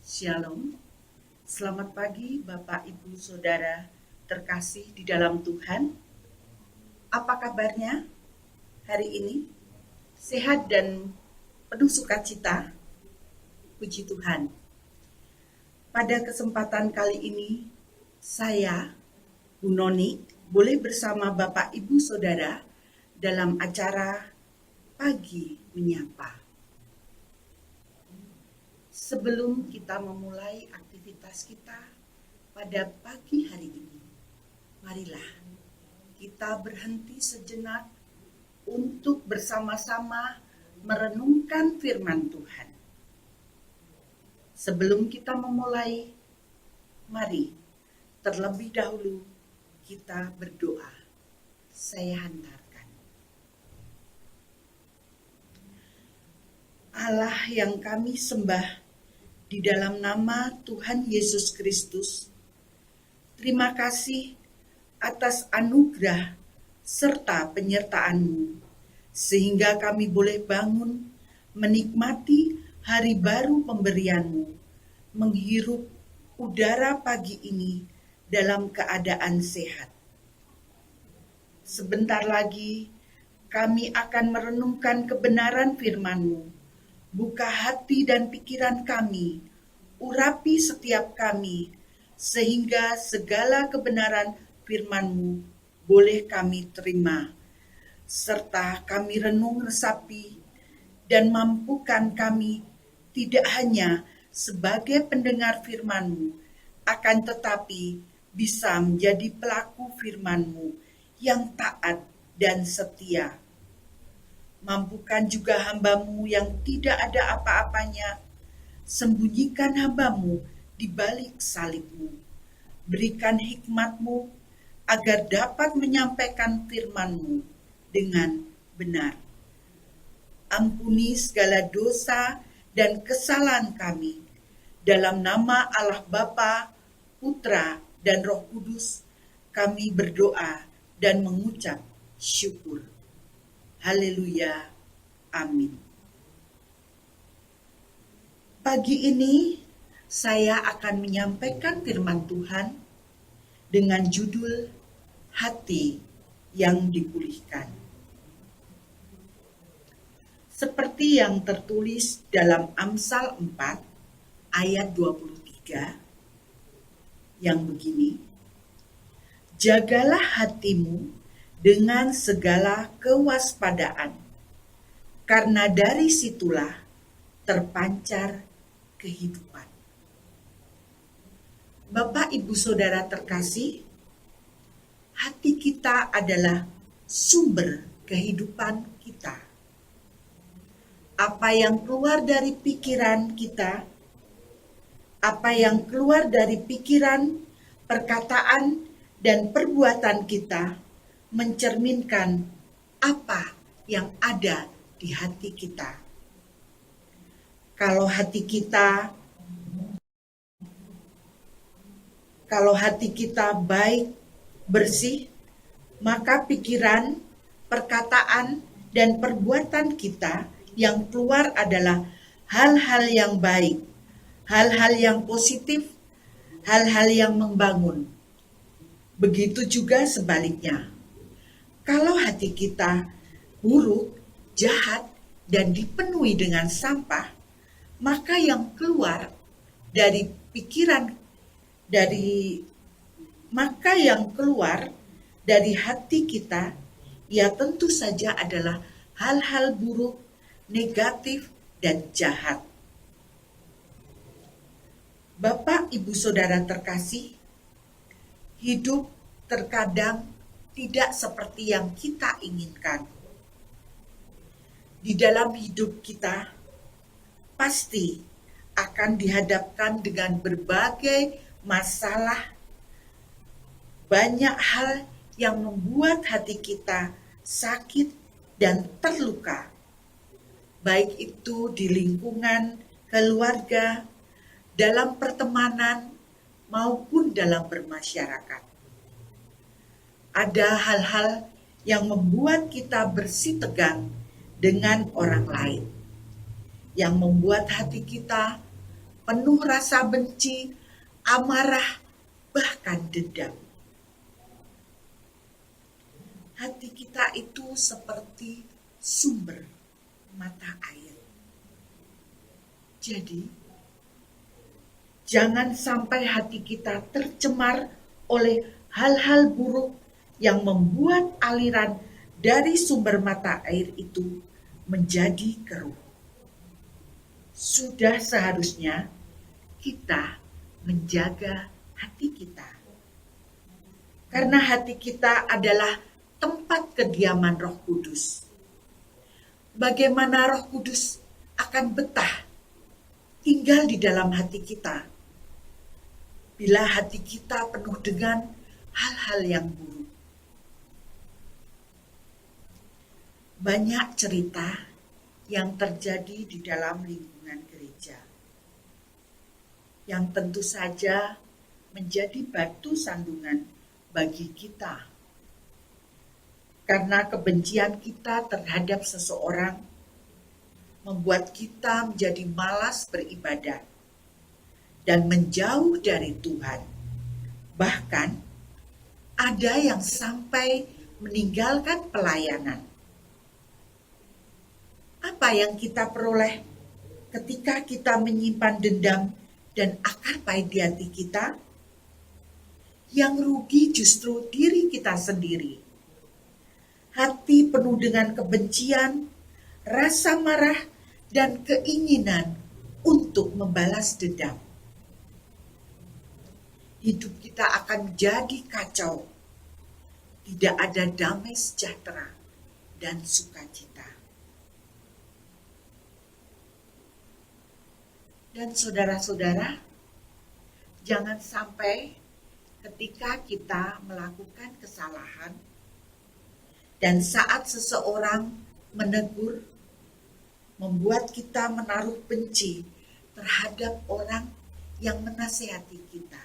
Shalom, selamat pagi Bapak Ibu Saudara terkasih di dalam Tuhan. Apa kabarnya hari ini? Sehat dan penuh sukacita? Puji Tuhan. Pada kesempatan kali ini, saya, Bu Noni, boleh bersama Bapak Ibu Saudara dalam acara Pagi Menyapa. Sebelum kita memulai aktivitas kita pada pagi hari ini, marilah kita berhenti sejenak untuk bersama-sama merenungkan firman Tuhan. Sebelum kita memulai, mari terlebih dahulu kita berdoa. Saya hantarkan. Allah yang kami sembah, di dalam nama Tuhan Yesus Kristus, terima kasih atas anugerah serta penyertaan-Mu, sehingga kami boleh bangun menikmati hari baru pemberian-Mu, menghirup udara pagi ini dalam keadaan sehat. Sebentar lagi kami akan merenungkan kebenaran firman-Mu. Buka hati dan pikiran kami, urapi setiap kami, sehingga segala kebenaran firman-Mu boleh kami terima, serta kami renung resapi dan mampukan kami tidak hanya sebagai pendengar firman-Mu, akan tetapi bisa menjadi pelaku firman-Mu yang taat dan setia. Mampukan juga hamba-Mu yang tidak ada apa-apanya, sembunyikan hamba-Mu di balik salib-Mu. Berikan hikmat-Mu agar dapat menyampaikan firman-Mu dengan benar. Ampuni segala dosa dan kesalahan kami. Dalam nama Allah Bapa, Putra, dan Roh Kudus, kami berdoa dan mengucap syukur. Haleluya. Amin. Pagi ini saya akan menyampaikan firman Tuhan dengan judul Hati yang Dipulihkan. Seperti yang tertulis dalam Amsal 4 ayat 23 yang begini, jagalah hatimu dengan segala kewaspadaan, karena dari situlah terpancar kehidupan. Bapak Ibu Saudara terkasih, hati kita adalah sumber kehidupan kita. Apa yang keluar dari pikiran kita, apa yang keluar dari pikiran, perkataan, dan perbuatan kita mencerminkan apa yang ada di hati kita. Kalau hati kita baik, bersih, maka pikiran, perkataan, dan perbuatan kita yang keluar adalah hal-hal yang baik, hal-hal yang positif, hal-hal yang membangun. Begitu juga sebaliknya. Kalau hati kita buruk, jahat, dan dipenuhi dengan sampah, maka yang keluar dari pikiran, dari hati kita, ya tentu saja adalah hal-hal buruk, negatif, dan jahat. Bapak, Ibu, Saudara terkasih, hidup terkadang tidak seperti yang kita inginkan. Di dalam hidup kita pasti akan dihadapkan dengan berbagai masalah, banyak hal yang membuat hati kita sakit dan terluka, baik itu di lingkungan keluarga, dalam pertemanan, maupun dalam bermasyarakat. Ada hal-hal yang membuat kita bersitegang dengan orang lain, yang membuat hati kita penuh rasa benci, amarah, bahkan dendam. Hati kita itu seperti sumber mata air. Jadi, jangan sampai hati kita tercemar oleh hal-hal buruk yang membuat aliran dari sumber mata air itu menjadi keruh. Sudah seharusnya kita menjaga hati kita. Karena hati kita adalah tempat kediaman Roh Kudus. Bagaimana Roh Kudus akan betah tinggal di dalam hati kita bila hati kita penuh dengan hal-hal yang buruk? Banyak cerita yang terjadi di dalam lingkungan gereja yang tentu saja menjadi batu sandungan bagi kita. Karena kebencian kita terhadap seseorang membuat kita menjadi malas beribadah dan menjauh dari Tuhan. Bahkan ada yang sampai meninggalkan pelayanan. Apa yang kita peroleh ketika kita menyimpan dendam dan akar pahit di hati kita? Yang rugi justru diri kita sendiri. Hati penuh dengan kebencian, rasa marah, dan keinginan untuk membalas dendam. Hidup kita akan jadi kacau. Tidak ada damai sejahtera dan sukacita. Dan saudara-saudara, jangan sampai ketika kita melakukan kesalahan dan saat seseorang menegur, membuat kita menaruh benci terhadap orang yang menasihati kita.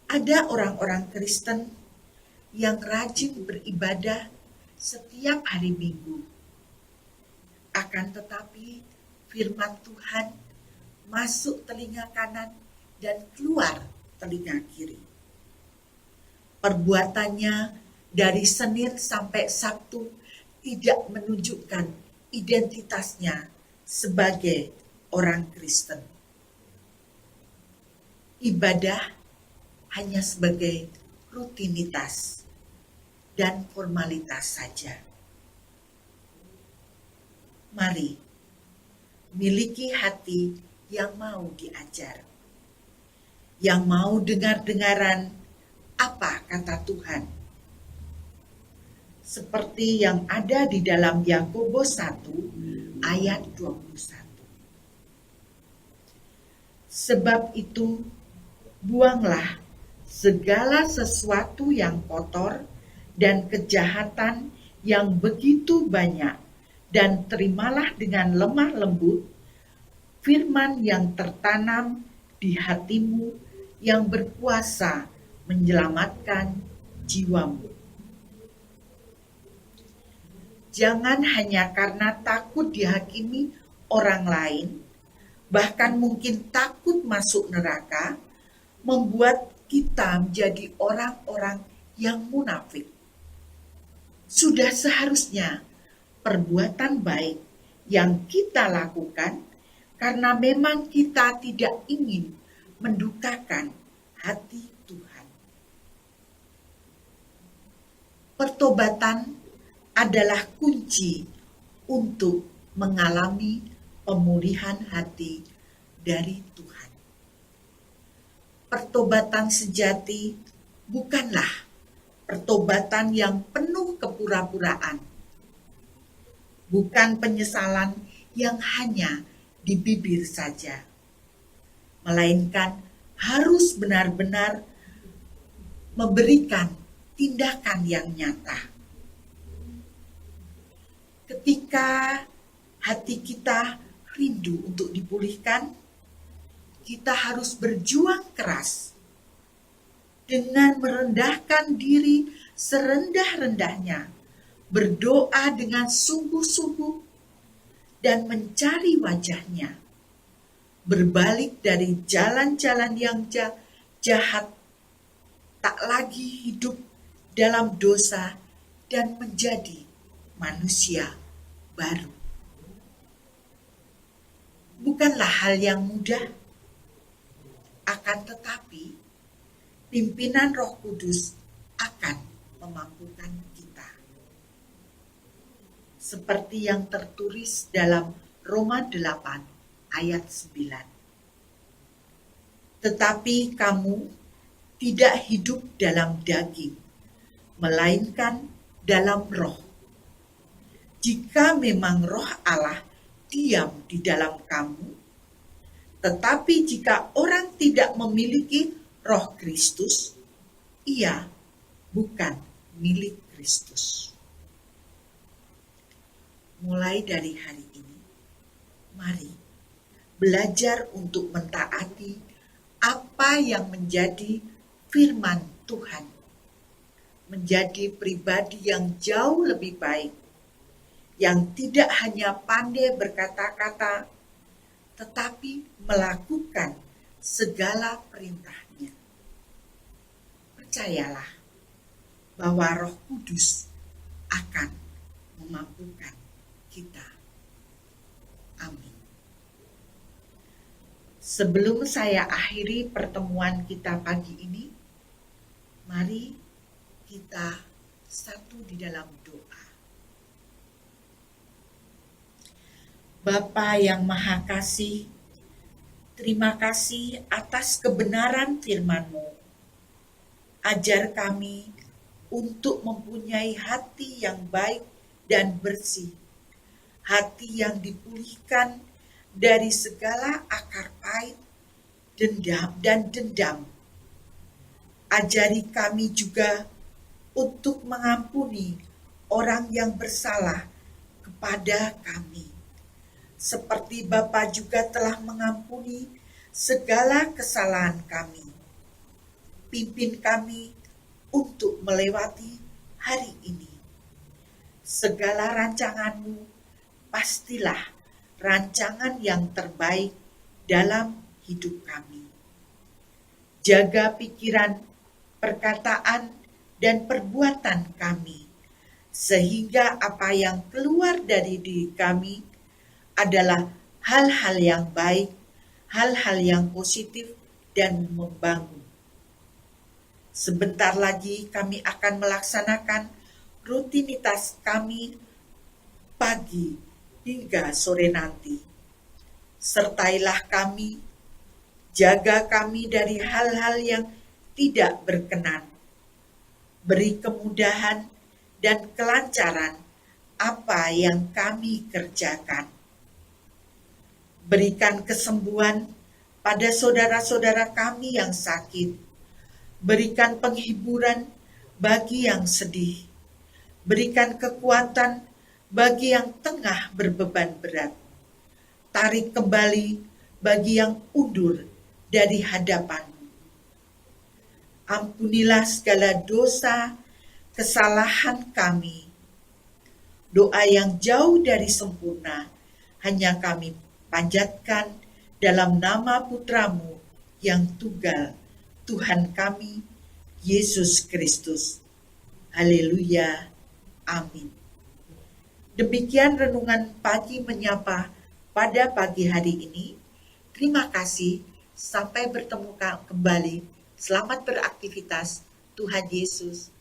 Ada orang-orang Kristen yang rajin beribadah setiap hari Minggu. Akan tetapi firman Tuhan masuk telinga kanan dan keluar telinga kiri. Perbuatannya dari Senin sampai Sabtu tidak menunjukkan identitasnya sebagai orang Kristen. Ibadah hanya sebagai rutinitas dan formalitas saja. Mari miliki hati yang mau diajar, yang mau dengar-dengaran apa kata Tuhan. Seperti yang ada di dalam Yakobus 1 ayat 21. Sebab itu, buanglah segala sesuatu yang kotor dan kejahatan yang begitu banyak, dan terimalah dengan lemah lembut firman yang tertanam di hatimu yang berkuasa menyelamatkan jiwamu. Jangan hanya karena takut dihakimi orang lain, bahkan mungkin takut masuk neraka, membuat kita menjadi orang-orang yang munafik. Sudah seharusnya perbuatan baik yang kita lakukan karena memang kita tidak ingin mendukakan hati Tuhan. Pertobatan adalah kunci untuk mengalami pemulihan hati dari Tuhan. Pertobatan sejati bukanlah pertobatan yang penuh kepura-puraan, bukan penyesalan yang hanya di bibir saja, melainkan harus benar-benar memberikan tindakan yang nyata. Ketika hati kita rindu untuk dipulihkan, kita harus berjuang keras dengan merendahkan diri serendah-rendahnya, berdoa dengan sungguh-sungguh, dan mencari wajahnya, berbalik dari jalan-jalan yang jahat, tak lagi hidup dalam dosa dan menjadi manusia baru. Bukanlah hal yang mudah, akan tetapi pimpinan Roh Kudus akan memampukan kita. Seperti yang tertulis dalam Roma 8 ayat 9. Tetapi kamu tidak hidup dalam daging, melainkan dalam roh. Jika memang roh Allah diam di dalam kamu, tetapi jika orang tidak memiliki roh Kristus, ia bukan milik Kristus. Mulai dari hari ini, mari belajar untuk mentaati apa yang menjadi firman Tuhan, menjadi pribadi yang jauh lebih baik, yang tidak hanya pandai berkata-kata, tetapi melakukan segala perintahnya. Percayalah bahwa Roh Kudus akan memampukan kita. Amin. Sebelum saya akhiri pertemuan kita pagi ini, mari kita satu di dalam doa. Bapa yang Maha Kasih, terima kasih atas kebenaran firman-Mu. Ajar kami untuk mempunyai hati yang baik dan bersih, hati yang dipulihkan dari segala akar pahit, dendam. Ajari kami juga untuk mengampuni orang yang bersalah kepada kami, seperti Bapa juga telah mengampuni segala kesalahan kami. Pimpin kami untuk melewati hari ini. Segala rancangan-Mu pastilah rancangan yang terbaik dalam hidup kami. Jaga pikiran, perkataan, dan perbuatan kami, sehingga apa yang keluar dari diri kami adalah hal-hal yang baik, hal-hal yang positif, dan membangun. Sebentar lagi kami akan melaksanakan rutinitas kami pagi hingga sore nanti. Sertailah kami, jaga kami dari hal-hal yang tidak berkenan. Beri kemudahan dan kelancaran apa yang kami kerjakan. Berikan kesembuhan pada saudara-saudara kami yang sakit. Berikan penghiburan bagi yang sedih. Berikan kekuatan bagi yang tengah berbeban berat. Tarik kembali bagi yang undur dari hadapan-Mu. Ampunilah segala dosa, kesalahan kami. Doa yang jauh dari sempurna hanya kami panjatkan dalam nama Putra-Mu yang tunggal, Tuhan kami, Yesus Kristus. Haleluya. Amin. Demikian renungan pagi menyapa pada pagi hari ini. Terima kasih. Sampai bertemu kembali. Selamat beraktivitas. Tuhan Yesus